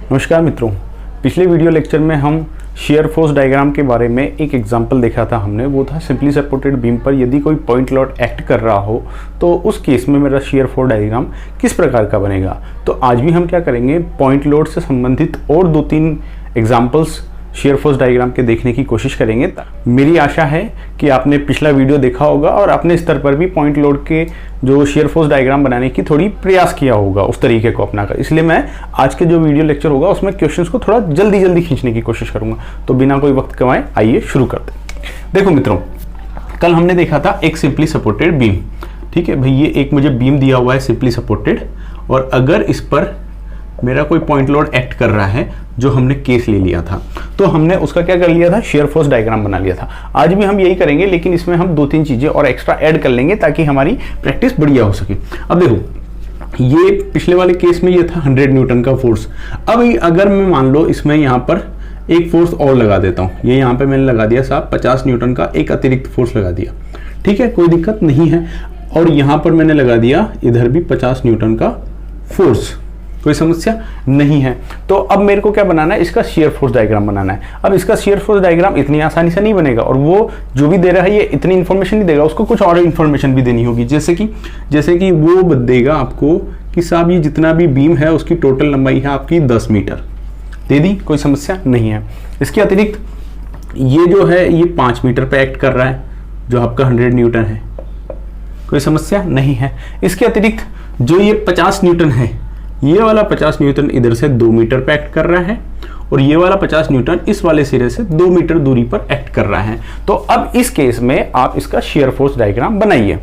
नमस्कार मित्रों, पिछले वीडियो लेक्चर में हम शेयर फोर्स डायग्राम के बारे में एक एग्जांपल देखा था हमने। वो था सिंपली सपोर्टेड बीम पर यदि कोई पॉइंट लोड एक्ट कर रहा हो तो उस केस में मेरा शेयर फोर्स डायग्राम किस प्रकार का बनेगा। तो आज भी हम क्या करेंगे, पॉइंट लोड से संबंधित और 2-3 एग्जाम्पल्स शेयर फोर्स डायग्राम के देखने की कोशिश करेंगे। मेरी आशा है कि आपने पिछला वीडियो देखा होगा और अपने स्तर पर भी पॉइंट लोड के जो शेयर फोर्स डायग्राम बनाने की थोड़ी प्रयास किया होगा उस तरीके को अपनाकर। इसलिए मैं आज के जो वीडियो लेक्चर होगा उसमें क्वेश्चंस को थोड़ा जल्दी खींचने की कोशिश करूंगा। तो बिना कोई वक्त गंवाए आइए शुरू करते हैं। देखो मित्रों, कल हमने देखा था एक सिंपली सपोर्टेड बीम। ठीक है भाई, ये एक मुझे बीम दिया हुआ है सिंपली सपोर्टेड, और अगर इस पर मेरा कोई पॉइंट लोड एक्ट कर रहा है जो हमने केस ले लिया था, तो हमने उसका क्या कर लिया था, शेयर फोर्स डायग्राम बना लिया था। आज भी हम यही करेंगे, लेकिन इसमें हम 2-3 चीजें और एक्स्ट्रा ऐड कर लेंगे ताकि हमारी प्रैक्टिस बढ़िया हो सके। अब देखो, ये पिछले वाले केस में ये था 100 न्यूटन का फोर्स। अब अगर मैं मान लो इसमें यहाँ पर एक फोर्स और लगा देता हूँ, ये यहाँ पे मैंने लगा दिया साहब 50 न्यूटन का एक अतिरिक्त फोर्स लगा दिया। ठीक है, कोई दिक्कत नहीं है। और यहाँ पर मैंने लगा दिया इधर भी 50 न्यूटन का फोर्स, कोई समस्या नहीं है। तो अब मेरे को क्या बनाना है, इसका शेयर फोर्स डायग्राम बनाना है। अब इसका शेयर फोर्स डायग्राम इतनी आसानी से नहीं बनेगा, और वो जो भी दे रहा है ये इतनी इन्फॉर्मेशन नहीं देगा, उसको कुछ और इन्फॉर्मेशन भी देनी होगी। जैसे कि वो देगा आपको कि साहब ये जितना भी बीम है उसकी टोटल लंबाई है आपकी 10 मीटर, दे दी, कोई समस्या नहीं है। इसके अतिरिक्त ये जो है ये 5 मीटर पे एक्ट कर रहा है जो आपका 100 न्यूटन है, कोई समस्या नहीं है। इसके अतिरिक्त जो ये 50 न्यूटन है, ये वाला 50 न्यूटन इधर से 2 मीटर पे एक्ट कर रहा है, और ये वाला 50 न्यूटन इस वाले सिरे से 2 मीटर दूरी पर एक्ट कर रहा है। तो अब इस केस में आप इसका शेयर फोर्स डायग्राम बनाइए।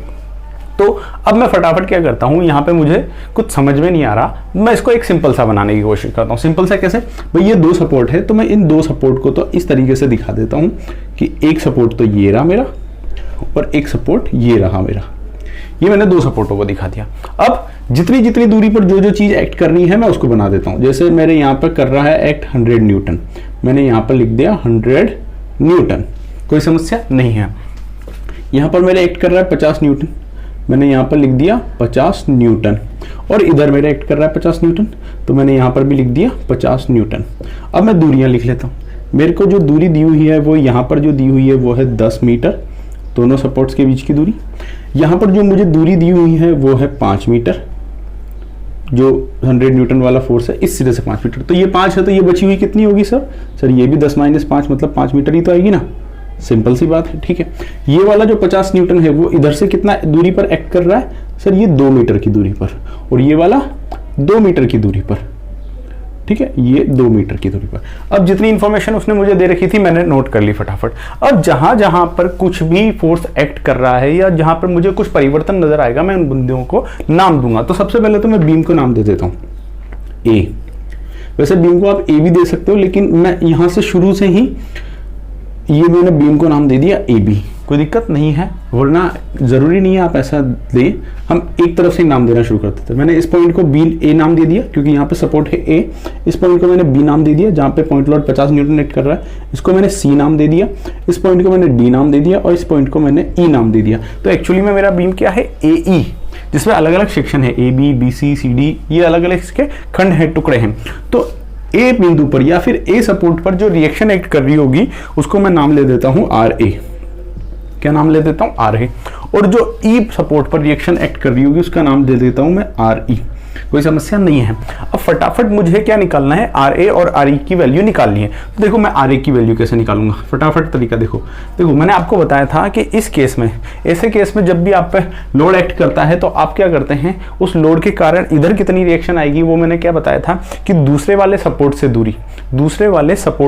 तो अब मैं फटाफट क्या करता हूं, यहां पे मुझे कुछ समझ में नहीं आ रहा, मैं इसको एक सिंपल सा बनाने की कोशिश करता हूं। सिंपल सा कैसे भाई, ये 2 सपोर्ट है तो मैं इन 2 सपोर्ट को तो इस तरीके से दिखा देता हूं कि एक सपोर्ट तो ये रहा मेरा और एक सपोर्ट ये रहा मेरा। ये मैंने 2 सपोर्टों को दिखा दिया। अब जितनी दूरी पर जो चीज एक्ट करनी है मैं उसको बना देता हूं। जैसे मेरे यहाँ पर कर रहा है एक्ट 100 न्यूटन, मैंने यहाँ पर लिख दिया 100 न्यूटन, कोई समस्या नहीं है। यहाँ पर मेरे एक्ट कर रहा है 50 न्यूटन, मैंने यहाँ पर लिख दिया 50 न्यूटन, और इधर मेरा एक्ट कर रहा है 50 न्यूटन, तो मैंने यहाँ पर भी लिख दिया 50 न्यूटन। अब मैं दूरियां लिख लेता हूँ। मेरे को जो दूरी दी हुई है वो यहाँ पर जो दी हुई है वो है 10 मीटर, दोनों सपोर्ट्स के बीच की दूरी। यहाँ पर जो मुझे दूरी दी हुई है वो है 5 मीटर, जो 100 न्यूटन वाला फोर्स है इस सिरे से 5 मीटर। तो ये 5 है, तो ये बची हुई कितनी होगी सर ये भी 10 - 5 मतलब 5 मीटर ही तो आएगी ना, सिंपल सी बात है। ठीक है, ये वाला जो 50 न्यूटन है वो इधर से कितना दूरी पर एक्ट कर रहा है सर, ये 2 मीटर की दूरी पर, और ये वाला 2 मीटर की दूरी पर। ठीक है, ये 2 मीटर की दूरी पर। अब जितनी इंफॉर्मेशन उसने मुझे दे रखी थी मैंने नोट कर ली फटाफट। अब जहां पर कुछ भी फोर्स एक्ट कर रहा है या जहां पर मुझे कुछ परिवर्तन नजर आएगा मैं उन बिंदुओं को नाम दूंगा। तो सबसे पहले तो मैं बीम को नाम दे देता हूं ए। वैसे बीम को आप ए भी दे सकते हो, लेकिन मैं यहां से शुरू से ही ये मैंने बीम को नाम दे दिया ए बी, कोई दिक्कत नहीं है, वरना जरूरी नहीं है आप ऐसा दें, हम एक तरफ से नाम देना शुरू करते थे। मैंने इस पॉइंट को बी ए नाम दे दिया क्योंकि यहाँ पे सपोर्ट है ए। इस पॉइंट को मैंने बी नाम दे दिया जहाँ पे पॉइंट लोड 50 न्यूटन एक्ट कर रहा है, इसको मैंने सी नाम दे दिया। इस पॉइंट को मैंने डी नाम दे दिया, और इस पॉइंट को मैंने ई नाम दे दिया। तो एक्चुअली में मेरा बीम क्या है, ए ई, जिसमें अलग अलग सेक्शन है, A B B C C D, ये अलग अलग इसके खंड है, टुकड़े हैं। तो ए बिंदु पर या फिर ए सपोर्ट पर जो रिएक्शन एक्ट कर रही होगी उसको मैं नाम ले देता हूं आर ए। क्या नाम ले देता हूं, आर ए। और जो ई सपोर्ट पर रिएक्शन एक्ट कर रही होगी उसका नाम दे देता हूं मैं आर ई, कोई समस्या नहीं है। अब फटाफट मुझे क्या निकालना है, आर ए और आर ई की वैल्यू निकालनी है। तो देखो मैं आर ए की वैल्यू कैसे निकालूंगा, फटाफट तरीका देखो मैंने आपको बताया था कि इस केस में, ऐसे केस में जब भी आप पे लोड एक्ट करता है तो आप क्या करते हैं, उस लोड के कारण इधर कितनी रिएक्शन आएगी वो मैंने क्या बताया था कि दूसरे वाले सपोर्ट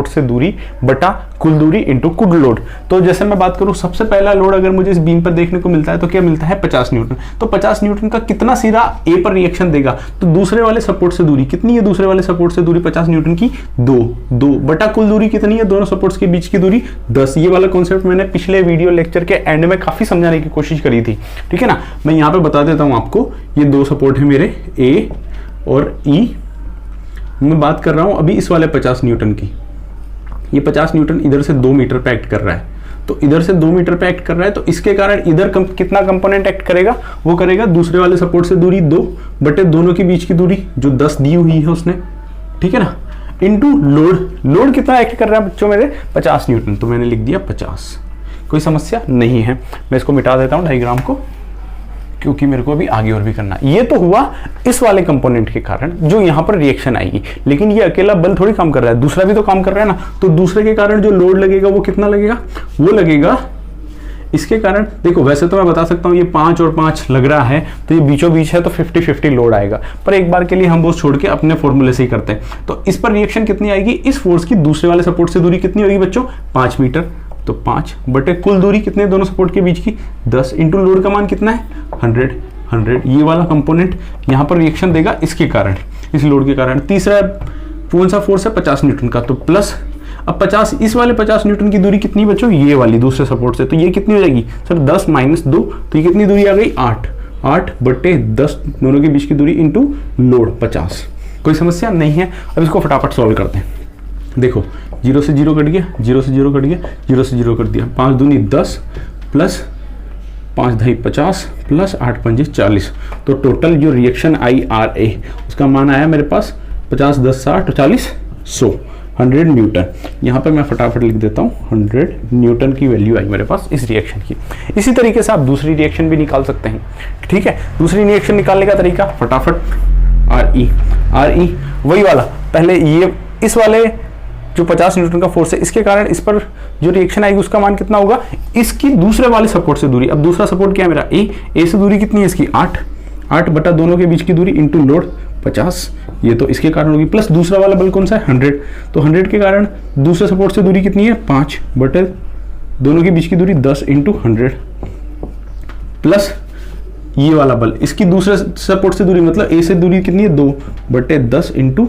से दूरी बटा कुल दूरी इंटू कुल लोड। तो जैसे मैं बात करूं, सबसे पहला लोड अगर मुझे इस बीम पर देखने को मिलता है तो क्या मिलता है 50 न्यूटन। तो 50 न्यूटन का कितना सिरा ए पर रिएक्शन देगा, तो दूसरे वाले सपोर्ट से दूरी कितनी है, दूसरे वाले सपोर्ट से दूरी 50 न्यूटन की 2 बटा कुल दूरी कितनी है, दोनों सपोर्ट्स के बीच की दूरी 10। ये वाला कॉन्सेप्ट मैंने पिछले वीडियो लेक्चर के एंड में काफी समझाने की कोशिश करी थी। ठीक है ना, मैं यहाँ पे बता देता हूँ आपको, ये 2 सपोर्ट है मेरे ए और ई। मैं बात कर रहा हूं अभी इस वाले 50 न्यूटन की। ये 50 न्यूटन इधर से 2 मीटर पे एक्ट कर रहा है, तो इधर से 2 मीटर पे एक्ट कर रहा है, तो इसके कारण इधर कितना कंपोनेंट एक्ट करेगा, वो करेगा दूसरे वाले सपोर्ट से दूरी 2 बटे दोनों के बीच की दूरी जो 10 दी हुई है उसने। ठीक है ना, इंटू लोड कितना एक्ट कर रहा है बच्चों मेरे 50 न्यूटन, तो मैंने लिख दिया 50। कोई समस्या नहीं है। मैं इसको मिटा देता हूं डायग्राम को, क्योंकि मेरे को अभी आगे और भी करना है। ये तो हुआ इस वाले कंपोनेंट के कारण जो यहाँ पर रिएक्शन आएगी, लेकिन ये अकेला बल थोड़ी काम कर रहा है, दूसरा भी तो काम कर रहा है ना। तो दूसरे के कारण जो लोड लगेगा वो कितना लगेगा, वो लगेगा इसके कारण। देखो वैसे तो मैं बता सकता हूँ ये 5 और 5 लग रहा है, तो ये बीचों बीच है, तो 50-50 लोड आएगा, पर एक बार के लिए हम वो छोड़ के अपने फॉर्मूले से ही करते हैं। तो इस पर रिएक्शन कितनी आएगी, इस फोर्स की दूसरे वाले सपोर्ट से दूरी कितनी होगी बच्चों, 5 मीटर। तो 5 बटे कुल दूरी कितने दोनों सपोर्ट के बीच की 10 इंटू लोड का मान कितना है 100। ये वाला कंपोनेंट यहाँ पर रिएक्शन देगा इसके कारण, इस लोड के कारण। तीसरा कौन सा फोर्स है 50 न्यूटन का, तो प्लस। अब 50 इस वाले 50 न्यूटन की दूरी कितनी बच्चों, ये वाली दूसरे सपोर्ट से, तो ये कितनी हो जाएगी सर 10 माइनस 2, तो ये कितनी दूरी आ गई 8 बटे 10 दोनों के बीच की दूरी इंटू लोड 50। कोई समस्या नहीं है। अब इसको फटाफट सॉल्व करते हैं। देखो 0 से 0 कट गया, 0 से 0 कट गया, 0 से 0 कट दिया, 5 दूनी 10 प्लस 5 दही 50 प्लस 8 पंजे 40। तो टोटल जो रिएक्शन आई RA उसका मान आया मेरे पास 50 10 60 40 100 100 न्यूटन। यहाँ पर मैं फटाफट लिख देता हूँ 100 न्यूटन की वैल्यू आई मेरे पास इस रिएक्शन की। इसी तरीके से आप दूसरी रिएक्शन भी निकाल सकते हैं, ठीक है। दूसरी रिएक्शन निकालने का तरीका फटाफट RE वही वाला, पहले ये इस वाले जो 50 न्यूटन का फोर्स है इसके कारण इस पर जो रिएक्शन आएगी उसका मान कितना होगा, इसकी दूसरे वाले सपोर्ट से दूरी। अब दूसरा सपोर्ट क्या है मेरा A से दूरी कितनी है इसकी 8 बटा दोनों के बीच की दूरी इंटू लोड 50, ये तो इसके कारण होगी, प्लस दूसरा वाला बल कौन सा है 100, तो 100 के कारण दूसरे सपोर्ट से दूरी कितनी है 5 बटे दोनों के बीच की दूरी 10 इंटू 100, प्लस ये वाला बल इसकी दूसरे सपोर्ट से दूरी मतलब A से दूरी कितनी है 2 बटे 10 इंटू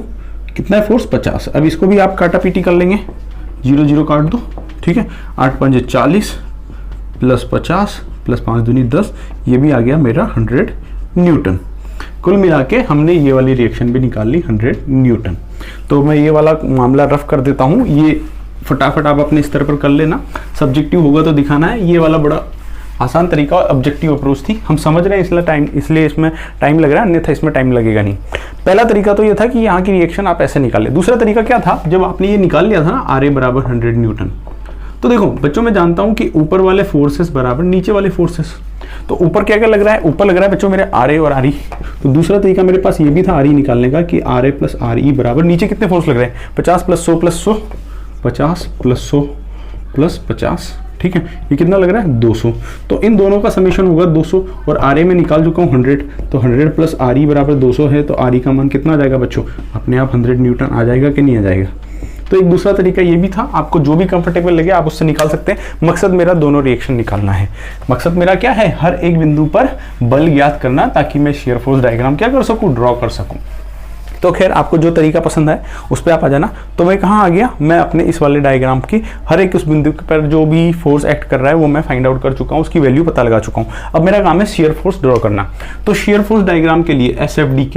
कितना है फोर्स 50। अब इसको भी आप काटा पीटी कर लेंगे, 0 0 काट दो, ठीक है। 8 पंजे 40 प्लस 50 प्लस 5 दूनी 10, ये भी आ गया मेरा 100 न्यूटन। कुल मिला के हमने ये वाली रिएक्शन भी निकाल ली 100 न्यूटन। तो मैं ये वाला मामला रफ कर देता हूँ, ये फटाफट आप अपने स्तर पर कर लेना, सब्जेक्टिव होगा तो दिखाना है। ये वाला बड़ा आसान तरीका और ऑब्जेक्टिव अप्रोच थी, हम समझ रहे हैं इसलिए इसमें टाइम लग रहा है, अन्यथा इसमें टाइम लगेगा नहीं। पहला तरीका तो ये था कि यहाँ की रिएक्शन आप ऐसे निकाल ले। दूसरा तरीका क्या था, जब आपने ये निकाल लिया था ना RA बराबर 100 न्यूटन, तो देखो बच्चों मैं जानता हूँ कि ऊपर वाले फोर्सेस बराबर नीचे वाले फोर्सेस, तो ऊपर क्या क्या लग रहा है, ऊपर लग रहा है बच्चों मेरे RA और RE। तो दूसरा तरीका मेरे पास ये भी था RE निकालने का कि RA प्लस RE बराबर नीचे कितने फोर्स लग रहे हैं 50 प्लस 100 प्लस 100, 50 प्लस 100 प्लस 50, ठीक है। ये कितना लग रहा है 200, तो इन दोनों का समेशन होगा 200 और RA में निकाल चुका हूँ 100, तो 100 प्लस RE बराबर 200 है, तो RE का मान कितना आ जाएगा बच्चों, अपने आप 100 न्यूटन आ जाएगा कि नहीं आ जाएगा। तो एक दूसरा तरीका ये भी था, आपको जो भी कंफर्टेबल लगे आप उससे निकाल सकते हैं। मकसद मेरा दोनों रिएक्शन निकालना है। मकसद मेरा क्या है, हर एक बिंदु पर बल ज्ञात करना, ताकि मैं शियर फोर्स डायग्राम क्या कर सकूं, ड्रॉ कर सकूं। तो खैर आपको जो तरीका पसंद है उस पर आप आ जाना। तो मैं कहाँ आ गया, मैं अपने इस वाले डायग्राम की हर एक उस बिंदु पर जो भी फोर्स एक्ट कर रहा है वो मैं फाइंड आउट कर चुका हूँ, उसकी वैल्यू पता लगा चुका हूँ। अब मेरा काम है शियर फोर्स ड्रॉ करना। तो शियर फोर्स डायग्राम के लिए SFD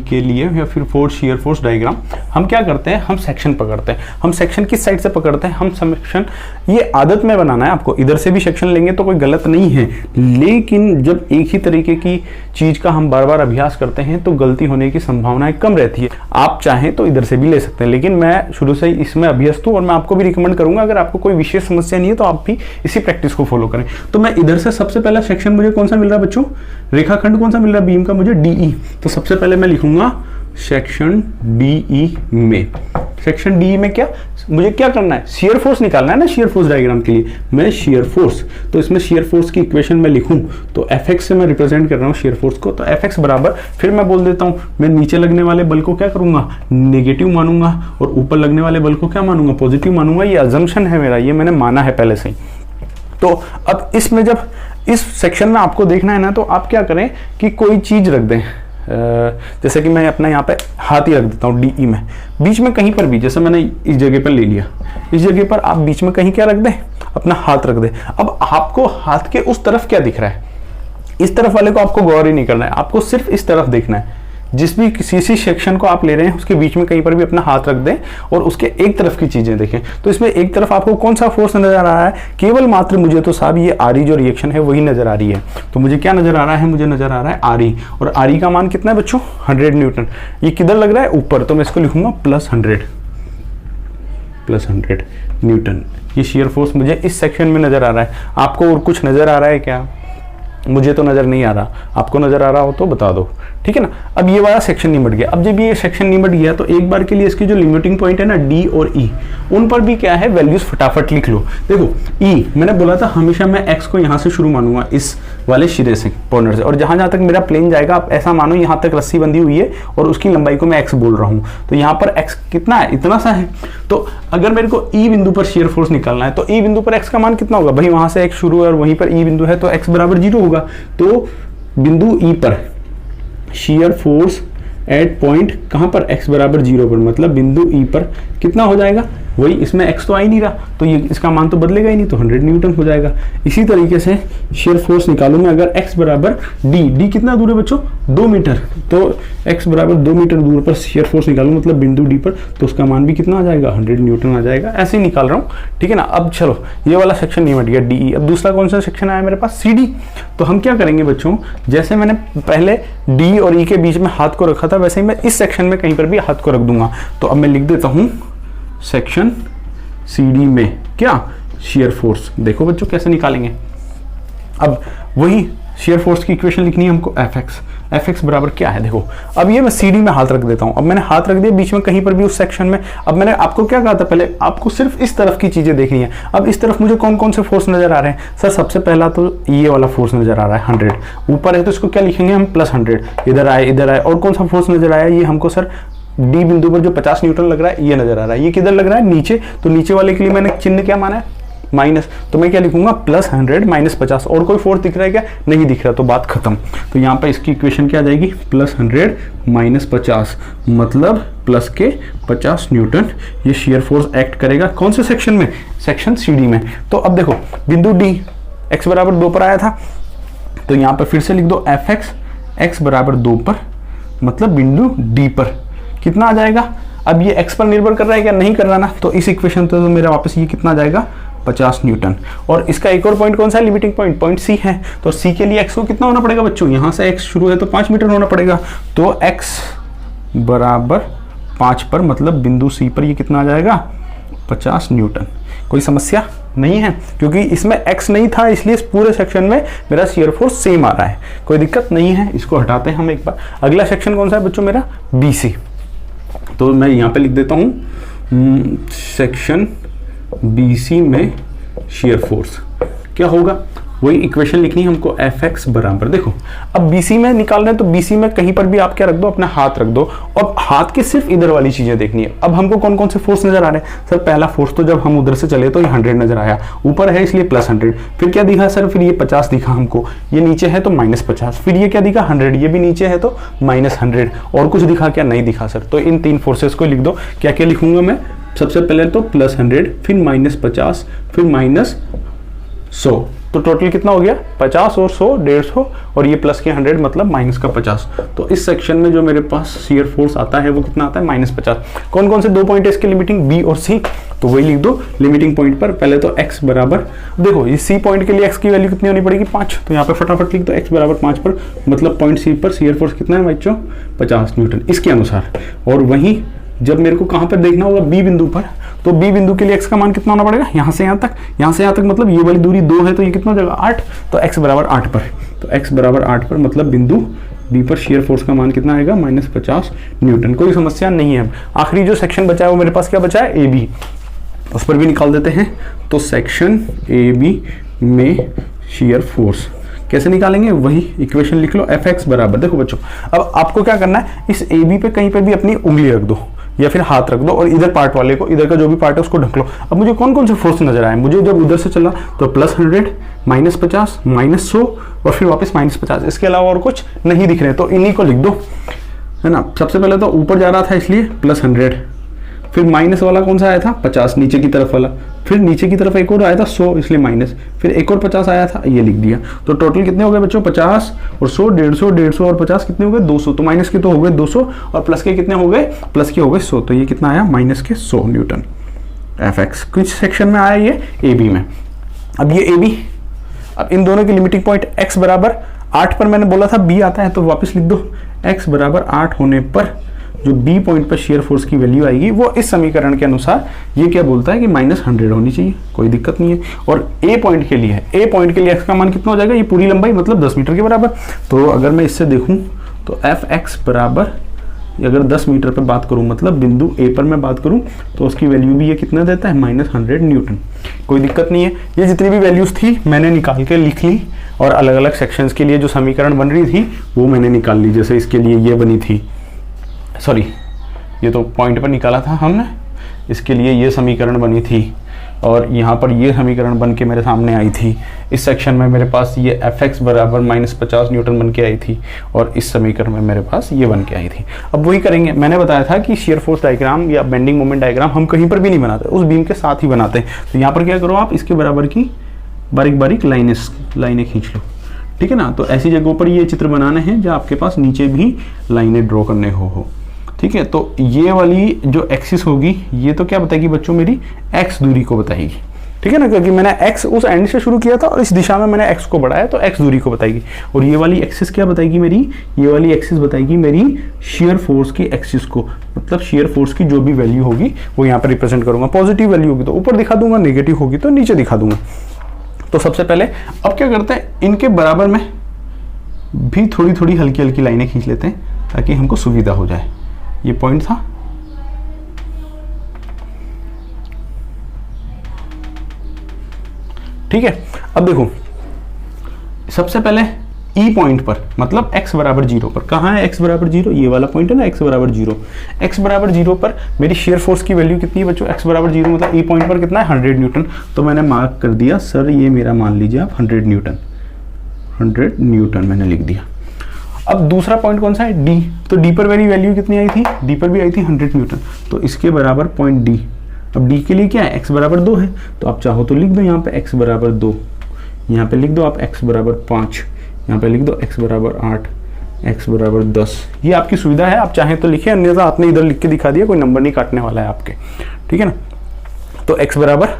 के लिए या फिर फोर्स शियर फोर्स डायग्राम हम क्या करते हैं, हम सेक्शन पकड़ते हैं। हम सेक्शन किस साइड से पकड़ते हैं, हम सेक्शन, ये आदत में बनाना है आपको, इधर से भी सेक्शन लेंगे तो कोई गलत नहीं है, लेकिन जब एक ही तरीके की चीज का हम बार बार अभ्यास करते हैं तो गलती होने की संभावनाएं कम रहती है। आप चाहें तो इधर से भी ले सकते हैं, लेकिन मैं शुरू से ही इसमें अभ्यस्त हूँ और मैं आपको भी रिकमेंड करूंगा, अगर आपको कोई विशेष समस्या नहीं है तो आप भी इसी प्रैक्टिस को फॉलो करें। तो मैं इधर से सबसे पहला सेक्शन मुझे कौन सा मिल रहा है बच्चों, रेखाखंड कौन सा मिल रहा है बीम का, मुझे DE। तो सबसे पहले मैं लिखूंगा सेक्शन DE में। सेक्शन DE में क्या, मुझे क्या करना है, शियर फोर्स निकालना है ना शियर फोर्स डायग्राम के लिए। मैं शियर फोर्स, तो इसमें शियर फोर्स की इक्वेशन में लिखूं तो Fx से मैं रिप्रेजेंट कर रहा हूं शियर फोर्स को। तो Fx बराबर, फिर मैं बोल देता हूं, मैं नीचे लगने वाले बल को क्या करूंगा, नेगेटिव मानूंगा, और ऊपर लगने वाले बल को क्या मानूंगा, पॉजिटिव मानूंगा। ये अजम्पशन है मेरा, ये मैंने माना है पहले से ही। तो अब इसमें जब इस सेक्शन में आपको देखना है ना, तो आप क्या करें कि कोई चीज रख दें, जैसे कि मैं अपना यहाँ पे हाथ ही रख देता हूँ DE में, बीच में कहीं पर भी, जैसे मैंने इस जगह पर ले लिया, इस जगह पर आप बीच में कहीं क्या रख दें, अपना हाथ रख दें। अब आपको हाथ के उस तरफ क्या दिख रहा है, इस तरफ वाले को आपको गौर ही नहीं करना है, आपको सिर्फ इस तरफ देखना है। जिस भी किसी सेक्शन को आप ले रहे हैं उसके बीच में कहीं पर भी अपना हाथ रख दें और उसके एक तरफ की चीजें देखें, तो इसमें एक तरफ आपको कौन सा फोर्स नजर आ रहा है, केवल मात्र मुझे तो साहब ये आर जो रिएक्शन है वही नजर आ रही है। तो मुझे क्या नजर आ रहा है, मुझे नजर आ रहा है आर और आर का मान कितना है बच्चों 100 न्यूटन। ये किधर लग रहा है, ऊपर, तो मैं इसको लिखूंगा +100 न्यूटन। ये शियर फोर्स मुझे इस सेक्शन में नजर आ रहा है। आपको और कुछ नजर आ रहा है क्या? मुझे तो नजर नहीं आ रहा, आपको नजर आ रहा हो तो बता दो, ठीक है ना। अब ये वाला सेक्शन निमट गया। अब जब ये सेक्शन निमट गया तो एक बार के लिए इसकी जो लिमिटिंग पॉइंट है ना डी और ई, उन पर भी क्या है वैल्यूज फटाफट लिख लो। देखो ई मैंने बोला था हमेशा मैं एक्स को यहाँ से शुरू मानूंगा, इस वाले सिरे से, कॉर्नर से, और जहां जहां तक मेरा प्लेन जाएगा आप ऐसा मानो यहाँ तक रस्सी बंधी हुई है और उसकी लंबाई को मैं एक्स बोल रहा हूँ। तो यहाँ पर एक्स कितना है, इतना सा है। तो अगर मेरे को ई बिंदु पर शियर फोर्स निकालना है तो ई बिंदु पर एक्स का मान कितना होगा, भाई वहां से एक्स शुरू है और वहीं पर ई बिंदु है तो एक्स बराबर 0 होगा। तो बिंदु ई पर शियर फोर्स एट पॉइंट कहां पर, x बराबर 0 पर, मतलब बिंदु ई पर कितना हो जाएगा, वही, इसमें x तो आ ही नहीं रहा तो ये इसका मान तो बदलेगा ही नहीं, तो 100 न्यूटन हो जाएगा। इसी तरीके से शियर फोर्स निकालूं मैं अगर x बराबर d कितना दूर है बच्चों 2 मीटर, तो x बराबर 2 मीटर दूर पर शियर फोर्स निकालूं मतलब बिंदु d पर, तो उसका मान भी कितना आ जाएगा 100 न्यूटन आ जाएगा। ऐसे ही निकाल रहा हूँ, ठीक है ना। अब चलो ये वाला सेक्शन नहीं हट गया डी। अब दूसरा कौन सा सेक्शन आया मेरे पास, सी डी। तो हम क्या करेंगे बच्चों, जैसे मैंने पहले डी और ई के बीच में हाथ को रखा था वैसे ही मैं इस सेक्शन में कहीं पर भी हाथ को रख दूंगा। तो अब मैं लिख देता हूं सेक्शन सी डी में क्या, शियर फोर्स। देखो बच्चों कैसे निकालेंगे। अब वही शियर फोर्स की इक्वेशन लिखनी है हमको, एफ एक्स बराबर क्या है, देखो अब ये मैं सी डी में हाथ रख देता हूं। अब मैंने हाथ रख दिया बीच में कहीं पर भी उस सेक्शन में। अब मैंने आपको क्या कहा था पहले, आपको सिर्फ इस तरफ की चीजें देखनी है। अब इस तरफ मुझे कौन कौन से फोर्स नजर आ रहे हैं, सर सबसे पहला तो ये वाला फोर्स नजर आ रहा है 100, ऊपर है तो इसको क्या लिखेंगे हम +100, इधर आए। और कौन सा फोर्स नजर आया, ये हमको सर डी बिंदु पर जो 50 न्यूटन लग रहा है ये नजर आ रहा है। ये किधर लग रहा है, नीचे, तो नीचे वाले के लिए मैंने चिन्ह क्या माना है, माइनस, तो मैं क्या लिखूंगा +100 -50। और कोई फोर्स दिख रहा है क्या, नहीं दिख रहा, तो बात खत्म। तो यहाँ पर इसकी इक्वेशन क्या आ जाएगी, +100 -50 मतलब प्लस के 50 न्यूटन ये शियर फोर्स एक्ट करेगा। कौन से सेक्शन में, सेक्शन सी डी में। तो अब देखो बिंदु डी x बराबर 2 पर आया था, तो यहाँ पर फिर से लिख दो एफ एक्स x बराबर 2 पर, मतलब बिंदु डी पर कितना आ जाएगा। अब ये x पर निर्भर कर रहा है क्या, नहीं कर रहा ना, तो इस इक्वेशन तो मेरा वापस ये कितना आ जाएगा 50 न्यूटन। और इसका एक और पॉइंट कौन सा है, लिमिटिंग पॉइंट, पॉइंट सी है। तो सी के लिए x को कितना होना पड़ेगा बच्चों, यहाँ से x शुरू है तो 5 मीटर होना पड़ेगा। तो x बराबर 5 पर, मतलब बिंदु सी पर ये कितना आ जाएगा 50 न्यूटन। कोई समस्या नहीं है, क्योंकि इसमें x नहीं था इसलिए इस पूरे सेक्शन में मेरा शियर फोर्स सेम आ रहा है, कोई दिक्कत नहीं है। इसको हटाते हैं हम एक बार। अगला सेक्शन कौन सा है बच्चों मेरा, BC। तो मैं यहाँ पे लिख देता हूँ सेक्शन BC में शियर फोर्स क्या होगा, वही इक्वेशन लिखनी है हमको, एफ एक्स बराबर, देखो अब BC में निकाल रहे हैं तो BC में कहीं पर भी आप क्या रख दो, अपना हाथ रख दो और हाथ के सिर्फ इधर वाली चीजें देखनी है। अब हमको कौन कौन से फोर्स नजर आ रहे हैं, सर पहला फोर्स तो जब हम उधर से चले तो ये 100 नजर आया, ऊपर है इसलिए +100, फिर क्या दिखा सर, फिर ये 50 दिखा हमको, ये नीचे है तो -50, फिर ये क्या दिखा 100, ये भी नीचे है तो -100, और कुछ दिखा क्या, नहीं दिखा सर। तो इन 3 फोर्सेस को लिख दो। क्या क्या लिखूंगा मैं, सबसे पहले तो +100, फिर -50, फिर -100, तो टोटल कितना हो गया 50 और 100 150, और ये प्लस के 100 मतलब माइनस का 50। तो इस सेक्शन में जो मेरे पास शियर फोर्स आता है वो कितना आता है -50। कौन कौन से 2 पॉइंट है इसके लिमिटिंग, बी और सी, तो वही लिख दो लिमिटिंग पॉइंट पर। पहले तो x बराबर, देखो इस सी पॉइंट के लिए x की वैल्यू कितनी होनी पड़ेगी 5, तो यहाँ पे फटाफट लिख दो x बराबर 5 पर, मतलब पॉइंट सी पर शियर फोर्स कितना है बच्चों 50 न्यूटन इसके अनुसार। और वहीं जब मेरे को कहाँ पर देखना होगा, बी बिंदु पर, तो बी बिंदु के लिए x का मान कितना होना पड़ेगा, यहाँ से यहाँ तक, यहाँ से यहाँ तक मतलब ये वाली दूरी 2 है तो ये कितना हो जाएगा 8, तो x बराबर 8 पर, तो x बराबर 8 पर मतलब बिंदु बी पर शियर फोर्स का मान कितना आएगा -50 न्यूटन। कोई समस्या नहीं है। आखिरी जो सेक्शन बचा है वो मेरे पास क्या बचा है, ए बी, उस पर भी निकाल देते हैं। तो सेक्शन ए बी में शियर फोर्स कैसे निकालेंगे, वही इक्वेशन लिख लो, एफ एक्स बराबर, देखो बच्चों अब आपको क्या करना है, इस ए बी पे कहीं पर भी अपनी उंगली रख दो या फिर हाथ रख दो और इधर पार्ट वाले को, इधर का जो भी पार्ट है उसको ढक लो। अब मुझे कौन कौन से फोर्स नजर आए, मुझे जब उधर से चला तो +100, -50, -100 और फिर वापस -50, इसके अलावा और कुछ नहीं दिख रहे, तो इन्हीं को लिख दो, है ना। सबसे पहले तो ऊपर जा रहा था इसलिए +100, फिर माइनस वाला कौन सा आया था 50 नीचे की तरफ वाला, फिर नीचे की तरफ एक और आया था 100 इसलिए माइनस, फिर एक और 50 आया था ये लिख दिया। तो टोटल कितने हो गए बच्चों 50 और 100 150 और 50 कितने हो गए 200। तो माइनस के तो हो गए 200 और प्लस के कितने हो गए, प्लस के हो गए 100। तो ये कितना आया माइनस के 100 न्यूटन एफ एक्स। किस सेक्शन में आया ये ए बी में। अब ये ए बी, अब इन दोनों की लिमिटिंग पॉइंट x बराबर 8 पर मैंने बोला था b आता है तो वापस लिख दो x बराबर 8 होने पर जो b पॉइंट पर शेयर फोर्स की वैल्यू आएगी वो इस समीकरण के अनुसार ये क्या बोलता है कि -100 होनी चाहिए, कोई दिक्कत नहीं है। और a पॉइंट के लिए है, a पॉइंट के लिए x का मान कितना हो जाएगा, ये पूरी लंबाई मतलब 10 मीटर के बराबर। तो अगर मैं इससे देखूं तो एफ एक्स बराबर अगर 10 मीटर पर बात करूं मतलब बिंदु ए पर मैं बात करूं तो उसकी वैल्यू भी ये कितना देता है -100 न्यूटन। कोई दिक्कत नहीं है। ये जितनी भी वैल्यूज थी मैंने निकाल के लिख ली और अलग अलग सेक्शंस के लिए जो समीकरण बन रही थी वो मैंने निकाल ली। जैसे इसके लिए ये बनी थी, सॉरी ये तो पॉइंट पर निकाला था हमने, इसके लिए ये समीकरण बनी थी और यहाँ पर ये समीकरण बन के मेरे सामने आई थी। इस सेक्शन में मेरे पास ये एफ एक्स बराबर -50 न्यूटन बन के आई थी और इस समीकरण में मेरे पास ये बन के आई थी। अब वही करेंगे, मैंने बताया था कि शेयर फोर्स डायग्राम या बेंडिंग मोमेंट डायग्राम हम कहीं पर भी नहीं बनाते, उस बीम के साथ ही बनाते हैं। तो यहाँ पर क्या करो आप इसके बराबर की बारीक बारीक लाइनें खींच लो, ठीक है ना। तो ऐसी जगहों पर ये चित्र बनाने हैं जहाँ आपके पास नीचे भी लाइनें ड्रॉ करने हो, ठीक है। तो ये वाली जो एक्सिस होगी ये तो क्या बताएगी बच्चों, मेरी x दूरी को बताएगी, ठीक है ना, क्योंकि मैंने x उस एंड से शुरू किया था और इस दिशा में मैंने x को बढ़ाया तो x दूरी को बताएगी। और ये वाली एक्सिस क्या बताएगी मेरी, ये वाली एक्सिस बताएगी मेरी शेयर फोर्स की एक्सिस को, मतलब शेयर फोर्स की जो भी वैल्यू होगी वो यहाँ पर रिप्रेजेंट करूंगा। पॉजिटिव वैल्यू होगी तो ऊपर दिखा दूंगा, नेगेटिव होगी तो नीचे दिखा दूंगा। तो सबसे पहले अब क्या करते हैं, इनके बराबर में भी थोड़ी थोड़ी हल्की हल्की लाइनें खींच लेते हैं ताकि हमको सुविधा हो जाए। ये पॉइंट था, ठीक है। अब देखो सबसे पहले ई पॉइंट पर मतलब x बराबर 0 पर, कहाँ है x बराबर 0, ये वाला पॉइंट है ना x बराबर 0। x बराबर 0 पर मेरी शेयर फोर्स की वैल्यू कितनी है बच्चों, x बराबर 0 मतलब ई पॉइंट पर कितना है 100 न्यूटन। तो मैंने मार्क कर दिया सर ये मेरा मान लीजिए आप 100 न्यूटन मैंने लिख दिया। अब दूसरा पॉइंट कौन सा है D, तो D पर मेरी वैल्यू कितनी आई थी, D पर भी आई थी 100 न्यूटन, तो इसके बराबर पॉइंट D। अब D के लिए क्या है, x बराबर 2 है, तो आप चाहो तो लिख दो यहाँ पे x बराबर 2, यहाँ पे लिख दो आप x बराबर 5, यहाँ पे लिख दो x बराबर 8, x बराबर 10। ये आपकी सुविधा है, आप चाहें तो लिखें, अन्यथा आपने इधर लिख के दिखा दिया, कोई नंबर नहीं काटने वाला है आपके, ठीक है ना। तो x बराबर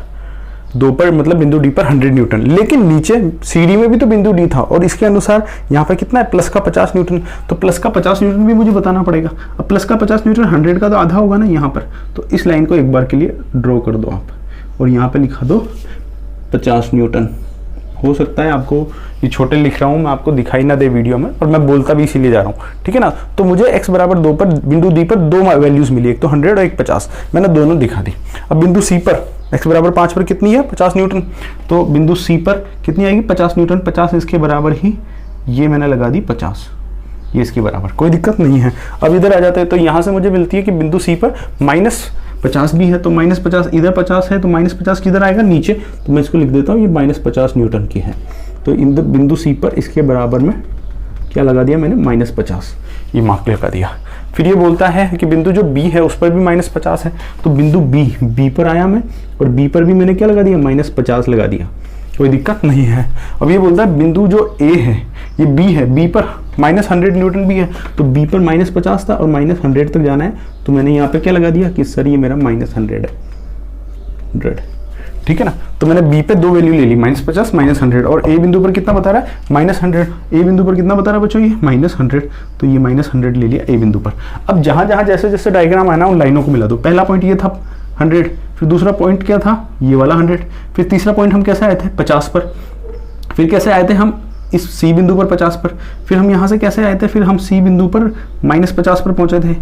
2 पर मतलब बिंदु D पर 100 न्यूटन, लेकिन नीचे CD में भी तो बिंदु D था और इसके अनुसार यहाँ पे कितना है प्लस का 50 न्यूटन, तो प्लस का 50 न्यूटन भी मुझे बताना पड़ेगा। अब प्लस का 50 न्यूटन 100 का तो आधा होगा ना यहाँ पर, तो इस लाइन को एक बार के लिए ड्रॉ कर दो आप और यहाँ पे लिखा दो 50 न्यूटन। हो सकता है आपको ये छोटे लिख रहा हूँ मैं, आपको दिखाई ना दे वीडियो में और मैं बोलता भी इसीलिए जा रहा हूँ, ठीक है ना। तो मुझे x बराबर 2 पर बिंदु D पर 2 वैल्यूज मिली, एक तो 100 और एक 50, मैंने दोनों दिखा दी। अब बिंदु C पर x बराबर 5 पर कितनी है 50 न्यूटन, तो बिंदु C पर कितनी आएगी 50 न्यूटन, 50 इसके बराबर ही ये मैंने लगा दी 50, ये इसके बराबर, कोई दिक्कत नहीं है। अब इधर आ जाते हैं तो यहाँ से मुझे मिलती है कि बिंदु C पर -50 भी है, तो -50 इधर 50 है तो -50 किधर आएगा नीचे, तो मैं इसको लिख देता हूँ ये -50 न्यूटन की है। तो इन बिंदु C पर इसके बराबर में क्या लगा दिया मैंने -50, ये मार्क लगा दिया। फिर ये बोलता है कि बिंदु जो B है उस पर भी -50 है, तो बिंदु B पर आया मैं और B पर भी मैंने क्या लगा दिया -50 लगा दिया, कोई दिक्कत नहीं है। अब ये बोलता है बिंदु जो A है ये B है, B पर -100 न्यूटन भी है, तो B पर -50 था और -100 तक जाना है, तो मैंने यहाँ पे क्या लगा दिया कि सर ये मेरा -100 है, 100, ठीक है ना। तो मैंने B पे 2 वैल्यू ले ली, -50 -100, और A बिंदु पर कितना बता रहा है -100, A बिंदु पर कितना बता रहा है बच्चों ये -100, तो ये -100 ले लिया A बिंदु पर। अब जहाँ जहाँ जैसे जैसे डायग्राम आया ना उन लाइनों को मिला दो। पहला पॉइंट ये था 100, फिर दूसरा पॉइंट क्या था ये वाला 100, फिर तीसरा पॉइंट हम कैसे आए थे 50 पर, फिर कैसे आए थे हम इस C बिंदु पर 50 पर, फिर हम यहाँ से कैसे आए थे, फिर हम C बिंदु पर -50 पर पहुँचे थे,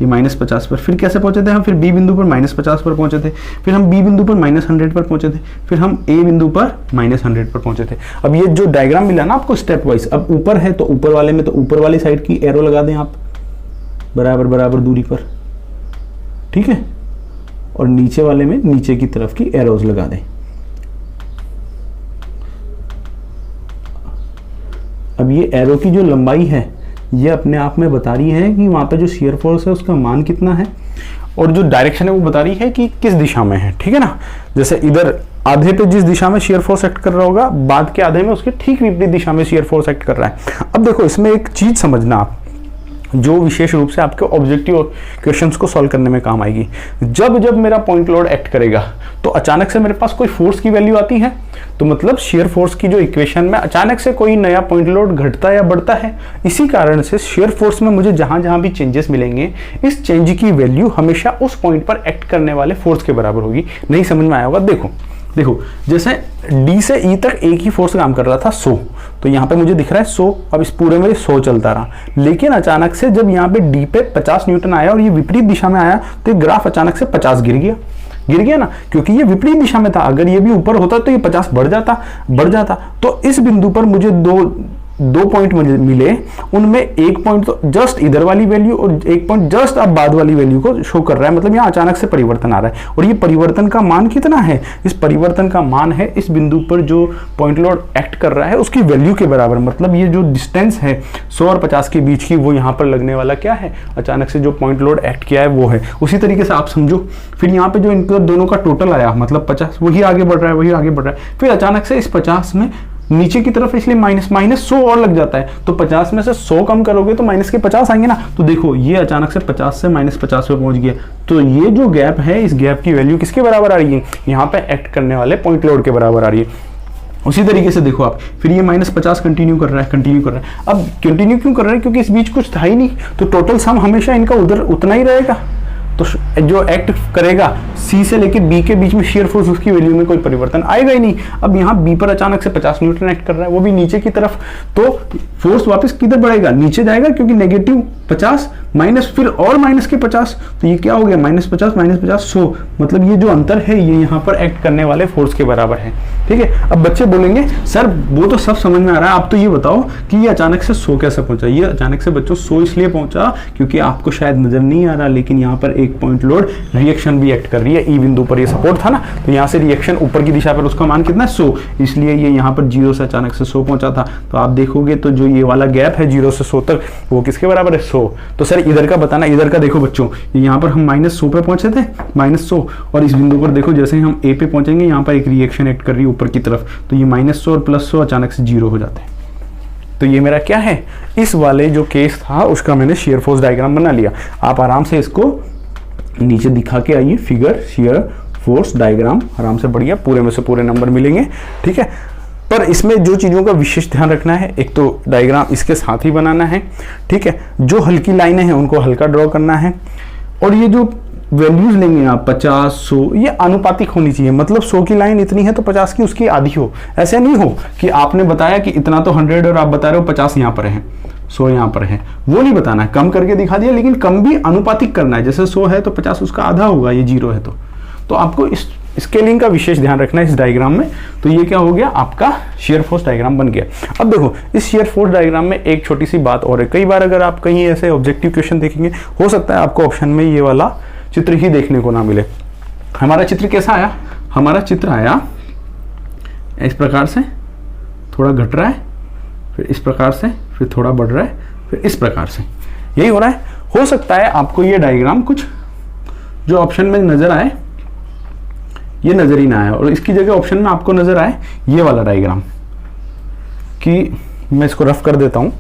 ये -50 पर, फिर कैसे पहुंचे थे हम, फिर B बिंदु पर -50 पर पहुंचे थे, फिर हम B बिंदु पर -100 पर पहुंचे थे, फिर हम A बिंदु पर -100 पर पहुंचे थे। अब ये जो डायग्राम मिला ना आपको स्टेप वाइज, अब ऊपर है तो ऊपर वाले में तो ऊपर वाली साइड की एरो लगा दें आप बराबर बराबर दूरी पर, ठीक है, और नीचे वाले में नीचे की तरफ की एरोज लगा दें। अब ये एरो की जो लंबाई है ये अपने आप में बता रही है कि वहाँ पे जो शियर फोर्स है उसका मान कितना है, और जो डायरेक्शन है वो बता रही है कि किस दिशा में है, ठीक है ना। जैसे इधर आधे पे जिस दिशा में शियर फोर्स एक्ट कर रहा होगा, बाद के आधे में उसके ठीक विपरीत दिशा में शियर फोर्स एक्ट कर रहा है। अब देखो इसमें एक चीज समझना आप, जो विशेष रूप से आपके ऑब्जेक्टिव क्वेश्चंस को सॉल्व करने में काम आएगी। जब जब मेरा पॉइंट लोड एक्ट करेगा तो अचानक से मेरे पास कोई फोर्स की वैल्यू आती है, तो मतलब शियर फोर्स की जो इक्वेशन में अचानक से कोई नया पॉइंट लोड घटता या बढ़ता है। इसी कारण से शियर फोर्स में मुझे जहां जहां भी चेंजेस मिलेंगे, इस चेंज की वैल्यू हमेशा उस पॉइंट पर एक्ट करने वाले फोर्स के बराबर होगी। नहीं समझ में आया होगा, देखो जैसे D से E तक एक ही फोर्स काम कर रहा था 100, तो यहाँ पे मुझे दिख रहा है 100, अब इस पूरे में 100 चलता रहा। लेकिन अचानक से जब यहाँ पे D पे 50 न्यूटन आया और ये विपरीत दिशा में आया, तो ये ग्राफ अचानक से 50 गिर गया ना, क्योंकि ये विपरीत दिशा में था। अगर ये भी ऊपर होता तो ये 50 बढ़ जाता। तो इस बिंदु पर मुझे दो पॉइंट मिले, उनमें एक पॉइंट तो जस्ट इधर वाली वैल्यू और एक पॉइंट जस्ट अब बाद वाली वैल्यू को शो कर रहा है। मतलब यहाँ अचानक से परिवर्तन आ रहा है, और ये परिवर्तन का मान कितना है, इस परिवर्तन का मान है इस बिंदु पर जो पॉइंट लोड एक्ट कर रहा है उसकी वैल्यू के बराबर। मतलब ये जो डिस्टेंस है 100 और 50 के बीच की, वो यहाँ पर लगने वाला क्या है, अचानक से जो पॉइंट लोड एक्ट किया है वो है। उसी तरीके से आप समझो, फिर यहाँ पे जो इनका दोनों का टोटल आया, मतलब 50, वही आगे बढ़ रहा है, फिर अचानक से इस 50 में नीचे की तरफ, इसलिए माइनस 100 और लग जाता है। तो 50 में से 100 कम करोगे तो माइनस के 50 आएंगे ना। तो देखो ये अचानक से 50 से -50 पे पहुंच गया। तो ये जो गैप है, इस गैप की वैल्यू किसके बराबर आ रही है, यहाँ पे एक्ट करने वाले पॉइंट लोड के बराबर आ रही है। उसी तरीके से देखो आप, फिर ये -50 कंटिन्यू कर रहा है। अब कंटिन्यू क्यों कर रहा है, क्योंकि इस बीच कुछ था ही नहीं, तो टोटल सम हमेशा इनका उधर उतना ही रहेगा। तो जो एक्ट करेगा सी से लेके बी के बीच में शियर फोर्स, उसकी वैल्यू में कोई परिवर्तन आएगा ही नहीं। अब यहाँ बी पर अचानक से 50 न्यूटन एक्ट कर रहा है, वो भी नीचे की तरफ, तो फोर्स वापस किधर बढ़ेगा, नीचे जाएगा, क्योंकि नेगेटिव 50 माइनस फिर और माइनस के 50, तो ये क्या हो गया, -50 100। मतलब ये जो अंतर है ये यहाँ पर एक्ट करने वाले फोर्स के बराबर है। ठीक है। अब बच्चे बोलेंगे सर वो तो सब समझ में आ रहा है, आप तो ये बताओ कि ये अचानक से 100 कैसे पहुंचा। ये अचानक से बच्चों 100 इसलिए पहुंचा क्योंकि आपको शायद नजर नहीं आ रहा, लेकिन यहाँ पर एक पॉइंट लोड रिएक्शन भी एक्ट कर रही है। ई बिंदु पर ये सपोर्ट था ना, तो यहाँ से रिएक्शन ऊपर की दिशा पर, उसका मान कितना है 100, इसलिए ये यहाँ पर 0 से अचानक से 100 पहुंचा था। तो आप देखोगे तो जो ये वाला गैप है 0 से 100 तक, वो किसके बराबर है, 100। तो सर इधर का बताना, इधर का देखो बच्चों, यहाँ पर हम -100 पे पहुंचे थे, -100, और इस बिंदु पर देखो जैसे हम ए पे पहुंचेंगे, यहाँ पर एक रिएक्शन एक्ट कर रही है ऊपर की तरफ, तो ये -100 और +100 अचानक से 0 हो जाते हैं। तो ये मेरा क्या है, इस वाले जो केस था उसका मैंने शियर फोर्स डायग्राम बना लिया। आप आराम से इसको नीचे दिखा के आइए, फिगर शियर फोर्स डायग्राम, आराम से बढ़िया, पूरे में से पूरे नंबर मिलेंगे। ठीक है। पर इसमें जो चीज़ों का विशेष ध्यान रखना है, एक तो डायग्राम इसके साथ ही बनाना है। ठीक है। जो हल्की लाइनें हैं उनको हल्का ड्रॉ करना है, और ये जो वैल्यूज लेंगे आप 50 100, ये अनुपातिक होनी चाहिए। मतलब 100 की लाइन इतनी है तो 50 की उसकी आधी हो। ऐसे नहीं हो कि आपने बताया कि इतना तो 100 और आप बता रहे हो 50 यहाँ पर है, 100 यहाँ पर है, वो नहीं बताना है। कम करके दिखा दिया, लेकिन कम भी अनुपातिक करना है। जैसे 100 है तो 50 उसका आधा होगा, ये 0 है तो आपको इस स्केलिंग का विशेष ध्यान रखना है इस डायग्राम में। तो ये क्या हो गया, आपका शियर फोर्स डायग्राम बन गया। अब देखो इस शियर फोर्स डायग्राम में एक छोटी सी बात और है। कई बार अगर आप कहीं ऐसे ऑब्जेक्टिव क्वेश्चन देखेंगे, हो सकता है आपको ऑप्शन में ये वाला चित्र ही देखने को ना मिले। हमारा चित्र कैसा आया, हमारा चित्र आया इस प्रकार से, थोड़ा घट रहा है, फिर इस प्रकार से, फिर थोड़ा बढ़ रहा है, फिर इस प्रकार से, यही हो रहा है। हो सकता है आपको ये डायग्राम कुछ जो ऑप्शन में नजर आए ये नजर ही ना आए, और इसकी जगह ऑप्शन में आपको नजर आए ये वाला डायग्राम, कि मैं इसको रफ कर देता हूँ,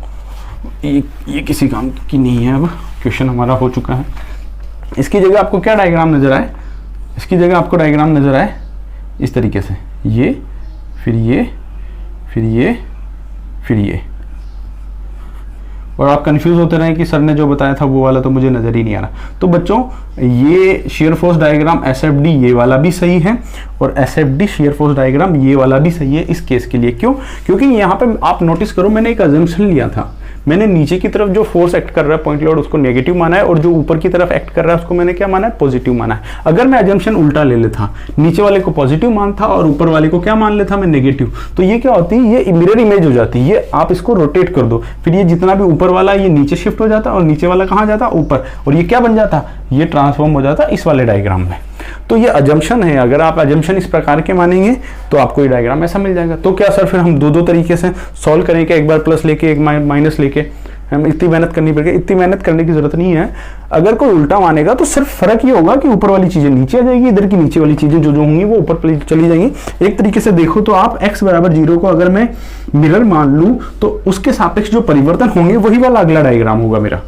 ये किसी काम की नहीं है। अब क्वेश्चन हमारा हो चुका है। इसकी जगह आपको क्या डायग्राम नजर आए, इसकी जगह आपको डायग्राम नजर आए इस तरीके से, ये फिर ये फिर ये फिर ये, और आप कंफ्यूज होते रहे कि सर ने जो बताया था वो वाला तो मुझे नजर ही नहीं आ रहा। तो बच्चों ये शियर फोर्स डायग्राम SFD ये वाला भी सही है, और SFD शियर फोर्स डायग्राम ये वाला भी सही है इस केस के लिए। क्यों, क्योंकि यहाँ पे आप नोटिस करो, मैंने एक अजम्पशन लिया था। मैंने नीचे की तरफ जो फोर्स एक्ट कर रहा है पॉइंट लोड, उसको नेगेटिव माना है, और जो ऊपर की तरफ एक्ट कर रहा है उसको मैंने क्या माना है, पॉजिटिव माना है। अगर मैं अजम्पशन उल्टा ले लेता, नीचे वाले को पॉजिटिव मानता और ऊपर वाले को क्या मान लेता मैं, नेगेटिव, तो ये क्या होती है, ये मिरर इमेज हो जाती है। ये आप इसको रोटेट कर दो, फिर ये जितना भी ऊपर वाला ये नीचे शिफ्ट हो जाता और नीचे वाला कहाँ जाता, ऊपर, और ये क्या बन जाता, ये ट्रांसफॉर्म हो जाता इस वाले डायग्राम में। तो ये अजम्पशन है। अगर आप अजम्पशन इस प्रकार के मानेंगे तो आपको ये डायग्राम ऐसा मिल जाएगा। तो क्या सर फिर हम दो तरीके से सॉल्व करें क्या, एक बार प्लस लेके एक माइनस लेके, हम इतनी मेहनत करनी पड़ेगी, इतनी मेहनत करने की जरूरत नहीं है। अगर कोई उल्टा मानेगा तो सिर्फ फर्क ये होगा कि ऊपर वाली चीजें नीचे आ जाएगी, इधर की नीचे वाली चीजें जो होंगी वो ऊपर चली जाएंगी। एक तरीके से देखो तो आप x बराबर 0 को अगर मैं मिरर मान लूं तो उसके सापेक्ष जो परिवर्तन होंगे वही वाला अगला डायग्राम होगा मेरा।